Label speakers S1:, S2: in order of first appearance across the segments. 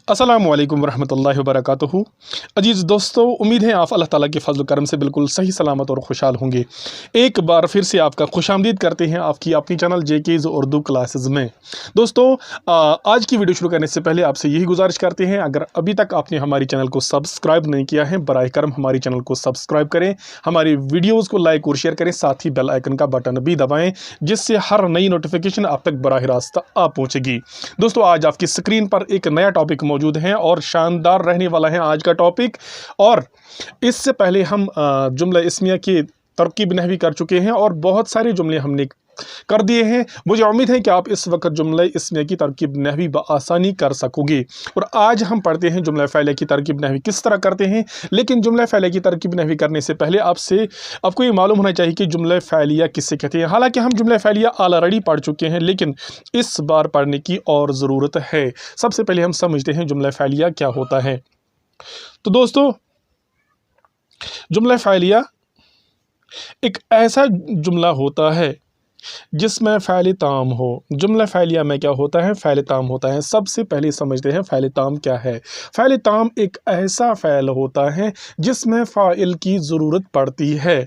S1: अस्सलामुअलैकुम वरहमतुल्लाहि वबरकातुहू। अजीज़ दोस्तों, उम्मीद है आप अल्लाह ताला के फजल करम से बिल्कुल सही सलामत और खुशहाल होंगे। एक बार फिर से आपका खुशामदीद करते हैं आपकी अपनी चैनल जेकेज़ उर्दू क्लासेस में। दोस्तों, आज की वीडियो शुरू करने से पहले आपसे यही गुजारिश करते हैं, अगर अभी तक आपने हमारी चैनल को सब्सक्राइब नहीं किया है, बराए करम हमारी चैनल को सब्सक्राइब करें, हमारी वीडियोज़ को लाइक और शेयर करें, साथ ही बेल आइकन का बटन भी दबाएँ, जिससे हर नई नोटिफिकेशन आप तक बराह रास्त आ पहुँचेगी। दोस्तों, आज आपकी स्क्रीन पर एक नया टॉपिक मौजूद है और शानदार रहने वाला है आज का टॉपिक। और इससे पहले हम जुमला इस्मिया की तरकीब नहवी कर चुके हैं और बहुत सारे जुमले हमने कर दिए हैं। मुझे उम्मीद है कि आप इस वक्त जुमला इस्मिया की तरकीब नहवी बआसानी कर सकोगे। और आज हम पढ़ते हैं जुमला फ़ैलिया की तरकीब नहवी किस तरह करते हैं। लेकिन जुमला फ़ैलिया की तरकीब नहवी करने से पहले आपको ये मालूम होना चाहिए कि जुमला फ़ैलिया किससे कहते हैं। हालांकि हम जुमला फ़ैलिया ऑलरेडी पढ़ चुके हैं, लेकिन इस बार पढ़ने की और ज़रूरत है। सबसे पहले हम समझते हैं जुमला फ़ैलिया क्या होता है। तो दोस्तों, जुमला फ़ैलिया एक ऐसा जुमला होता है जिसमें फ़ैल ताम हो। जुमला फ़ैलिया में क्या होता है? फ़ैल ताम होता है। सबसे पहले समझते हैं फ़ैल ताम क्या है। फ़ैल ताम एक ऐसा फ़ैल होता है जिसमें फ़ाइल की ज़रूरत पड़ती है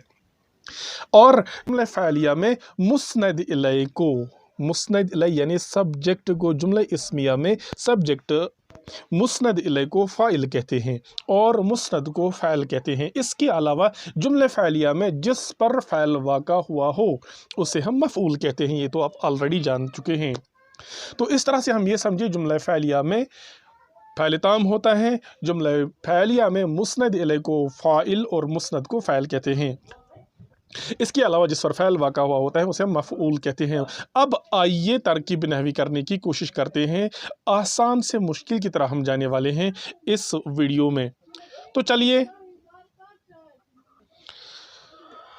S1: और जुमला फ़ैलिया में मुस्नद इलैह को, मुस्नद इलैह यानी सब्जेक्ट को, जुमला इस्मिया में सब्जेक्ट मुस्नद इलैह को फ़ाइल कहते हैं और मुस्नद को फ़ैल कहते हैं। इसके अलावा जुमले फ़ैलिया में जिस पर फ़ैल वाक़ा हुआ हो उसे हम मफ़ऊल कहते हैं। ये तो आप ऑलरेडी जान चुके हैं। तो इस तरह से हम ये समझे, जुमला फ़ैलिया में फ़ैल ताम होता है, जुमला फ़ैलिया में मुस्नद इलैह को फ़ाइल और मुस्नद को फ़ैल कहते हैं। इसके अलावा जिस पर फ़ैल वाक़ा हुआ होता है उसे हम मफ़ऊल कहते हैं। अब आइए तरकीब नहवी करने की कोशिश करते हैं। आसान से मुश्किल की तरह हम जाने वाले हैं इस वीडियो में। तो चलिए,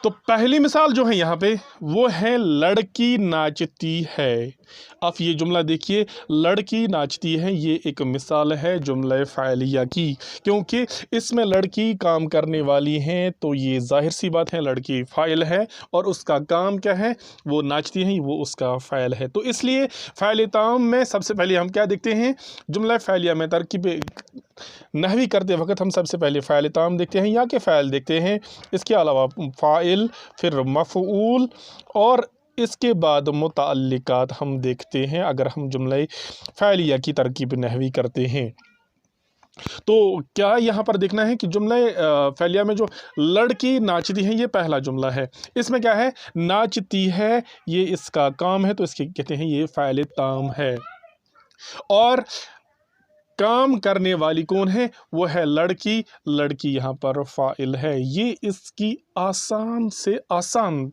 S1: तो पहली मिसाल जो है यहाँ पे वो है लड़की नाचती है। आप ये जुमला देखिए, लड़की नाचती है, ये एक मिसाल है जुमला फ़ैलिया की, क्योंकि इसमें लड़की काम करने वाली है, तो ये जाहिर सी बात है लड़की फ़ाइल है और उसका काम क्या है? वो नाचती है, वो उसका फ़ैल है। तो इसलिए फ़ैल ताम में सबसे पहले हम क्या देखते हैं? जुमला फ़ैलिया में तरकीब नहवी करते वक्त हम सबसे पहले फ़ैल ताम देखते हैं या कि फ़ैल देखते हैं। इसके अलावा फ़ाइल, फिर मफ़ऊल और इसके बाद मुतअल्लिकात हम देखते हैं अगर हम जुमला फ़ैलिया की तरकीब नहवी करते हैं। तो क्या यहाँ पर देखना है कि जुमला फ़ैलिया में जो लड़की नाचती है ये पहला जुमला है। इसमें क्या है? नाचती है, ये इसका काम है, तो इसके कहते हैं ये फ़ैल ताम है। और काम करने वाली कौन है? वो है लड़की। लड़की यहाँ पर फ़ाइल है। ये इसकी आसान से आसान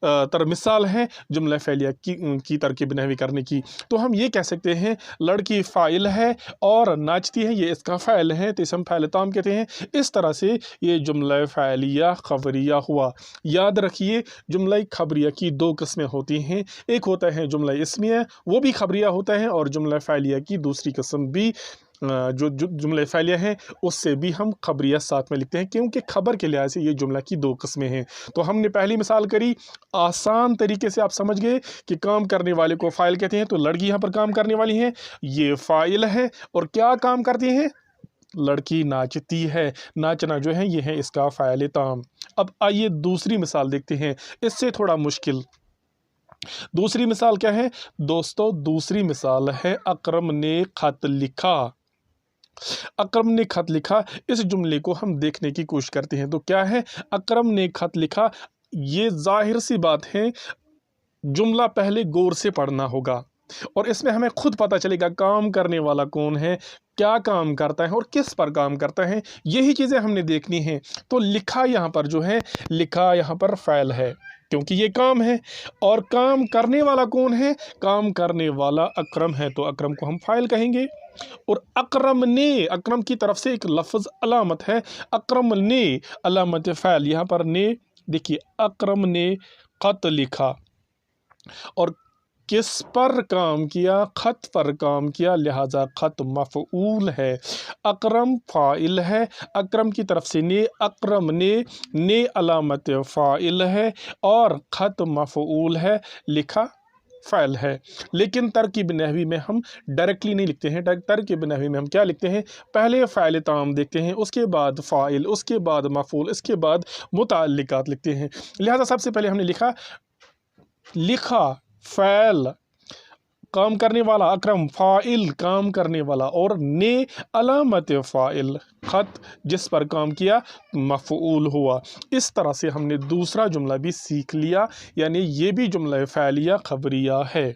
S1: तर मिसाल है जुमला फ़ैलिया की तरकीब नहवी करने की। तो हम ये कह सकते हैं लड़की फ़ाइल है और नाचती है, ये इसका फ़ैल है, तो इसे हम फ़ैल ताम कहते हैं। इस तरह से ये जुमला फ़ैलिया ख़बरिया हुआ। याद रखिए, जुमला ख़बरिया की दो किस्में होती हैं। एक होता है जुमला इस्मिया, वो भी ख़बरिया होता है, और जुमला फ़ैलिया की दूसरी किस्म भी जो जुमला फ़ैलिया है उससे भी हम ख़बरिया साथ में लिखते हैं, क्योंकि खबर के लिहाज से ये जुमला की दो किस्में हैं। तो हमने पहली मिसाल करी, आसान तरीके से आप समझ गए कि काम करने वाले को फ़ाइल कहते हैं। तो लड़की यहाँ पर काम करने वाली है, ये फ़ाइल है, और क्या काम करती हैं? लड़की नाचती है। नाचना जो है ये है इसका फ़ैल ताम। अब आइए दूसरी मिसाल देखते हैं, इससे थोड़ा मुश्किल। दूसरी मिसाल क्या है दोस्तों? दूसरी मिसाल है अकरम ने ख़त लिखा। अकरम ने खत लिखा, इस जुमले को हम देखने की कोशिश करते हैं। तो क्या है? अकरम ने खत लिखा, ये जाहिर सी बात है जुमला पहले गौर से पढ़ना होगा और इसमें हमें खुद पता चलेगा काम करने वाला कौन है, क्या काम करता है और किस पर काम करता है, यही चीज़ें हमने देखनी हैं। तो लिखा यहाँ पर जो है, लिखा यहाँ पर फ़ैल है क्योंकि ये काम है, और काम करने वाला कौन है? काम करने वाला अकरम है, तो अकरम को हम फ़ाइल कहेंगे। और अकरम ने, अकरम की तरफ से एक लफ्ज़ अलामत है, अकरम ने अलामत फ़ैल। यहाँ पर ने देखिए, अकरम ने ख़त लिखा और किस पर काम किया? ख़त पर काम किया, लिहाजा ख़त मफ़ऊल है, अकरम फ़ाइल है। अकरम की तरफ से ने, अकरम ने अलामत फ़ाइल है और ख़त मफ़ऊल है, लिखा फ़ैल है। लेकिन तरकीब नहवी में हम डायरेक्टली नहीं लिखते हैं। तरकीब नहवी में हम क्या लिखते हैं, पहले फ़ाइल ताम देखते हैं, उसके बाद फ़ाइल, उसके बाद मफ़ूल, इसके बाद मुतअल्लिक़ात लिखते हैं। लिहाजा सबसे पहले हमने लिखा फ़ैल काम करने वाला, अकरम फ़ाइल काम करने वाला, और ने अलामत फ़ाइल ख़त जिस पर काम किया मफ़ऊल हुआ। इस तरह से हमने दूसरा जुमला भी सीख लिया, यानी ये भी जुमला फ़ैलिया ख़बरिया है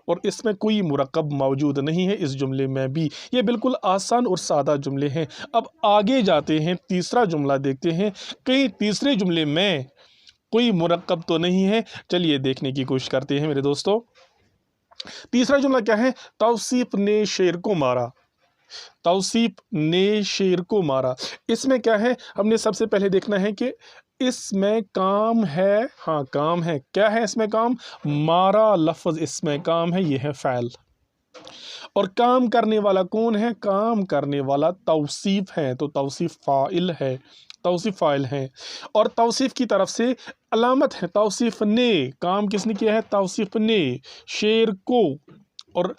S1: और इसमें कोई मुरक्कब मौजूद नहीं है। इस जुमले में भी ये बिल्कुल आसान और सादा जुमले हैं। अब आगे जाते हैं, तीसरा जुमला देखते हैं, कहीं तीसरे जुमले में कोई मुरक्कब तो नहीं है। चलिए देखने की कोशिश करते हैं मेरे दोस्तों। तीसरा जुमला क्या है, तौसीफ ने शेर को मारा। तौसीफ ने शेर को मारा, इसमें क्या है, हमने सबसे पहले देखना है कि इसमें काम है। हाँ काम है, क्या है इसमें काम, मारा लफ्ज़ इसमें काम है, यह है फ़ैल। और काम करने वाला कौन है, काम करने वाला तौसीफ है, तो तौसीफ फ़ाइल है, तौसीफ फ़ाइल है। और तौसीफ की तरफ से अलामत है, तौसीफ ने, काम किसने किया है, तौसीफ ने शेर को, और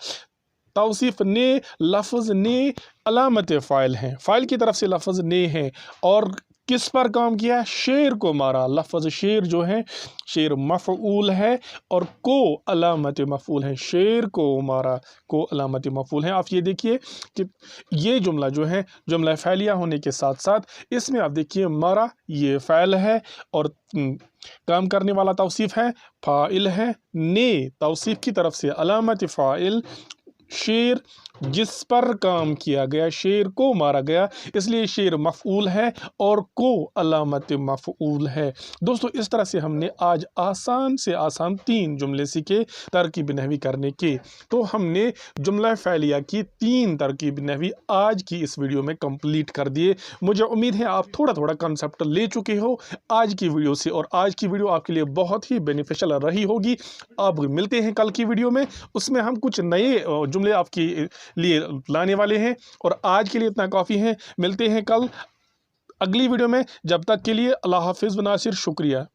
S1: तौसीफ ने लफ्ज़ ने अलामत फ़ाइल है, फ़ाइल की तरफ से लफ्ज़ ने है। और किस पर काम किया, शेर को मारा। लफ्ज़ शेर जो है, शेर मफ़ऊल है और को अलामत मफ़ऊल है, शेर को मारा को अलामत मफ़ऊल है। आप ये देखिए कि ये जुमला जो है जुमला फ़ैलिया होने के साथ साथ इसमें आप देखिए मारा ये फ़ैल है और काम करने वाला तौसीफ है, फ़ाइल है, ने तौसीफ की तरफ से अलामत फ़ाइल, शेर जिस पर काम किया गया, शेर को मारा गया, इसलिए शेर मफ़ऊल है और को अलामत मफ़ऊल है। दोस्तों इस तरह से हमने आज आसान से आसान 3 जुमले सीखे तरकीब नहवी करने के। तो हमने जुमला फ़ैलिया की 3 तरकीब नहवी आज की इस वीडियो में कंप्लीट कर दिए। मुझे उम्मीद है आप थोड़ा थोड़ा कंसेप्ट ले चुके हो आज की वीडियो से, और आज की वीडियो आपके लिए बहुत ही बेनिफिशियल रही होगी। अब मिलते हैं कल की वीडियो में, उसमें हम कुछ नए जुमले आपके लिए लाने वाले हैं। और आज के लिए इतना काफ़ी है, मिलते हैं कल अगली वीडियो में। जब तक के लिए अल्लाह हाफिज़ व नासिर, शुक्रिया।